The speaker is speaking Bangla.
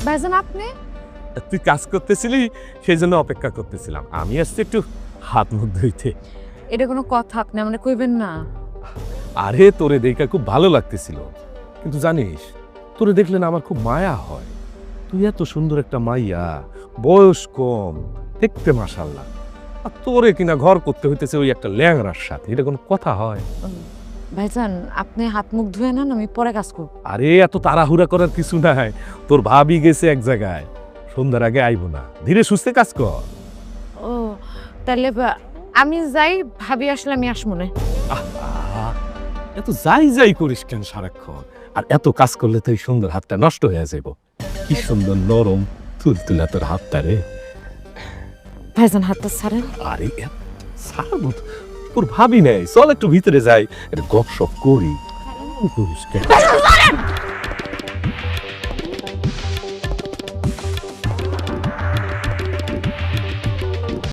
ভাইজান আপনি তুই কাজ করতেছিলি, সেই জন্য অপেক্ষা করতেছিলাম। আমি আসছি একটু হাত মুখ ধুইতে। এটা কোনো কথা আপনি মানে কইবেন না। আরে তোরে দেখে খুব ভালো লাগতেছিল, কিন্তু জানিস তোরে দেখলে না আমার খুব মায়া হয়। তুই এত সুন্দর একটা মাইয়া, বয়স কম, দেখতে মাশাআল্লাহ, আর তোরে কিনা ঘর করতে হইতেছে ওই একটা ল্যাংড়ার সাথে। এটা কোনো কথা হয়? ভাইজান আপনি হাত মুখ ধুয়ে নেন, আমি পরে কাজ করব। আরে এত তাড়াহুড়া করার কিছু নাই। তোর ভাবি গেছে এক জায়গায়, সন্ধ্যার আগে আইব না। ধীরে সুস্থে কাজ কর। ও তাহলে আমি যাই, ভাবি আসলে আমি আসমু না। আহা, এত যাই যাই করিস কেন সারাক্ষণ? আর এত কাজ করলে তো এই সুন্দর হাতটা নষ্ট হয়ে যাব। কি সুন্দর নরম তুলতুলা তোর হাতটা রে। ভাইজান হাতটা ছাড়েন। আরে সারবো তো, তোর ভাবি নেই। চল একটু ভিতরে যাই, একটা গপ সপ করি। করিস কেন?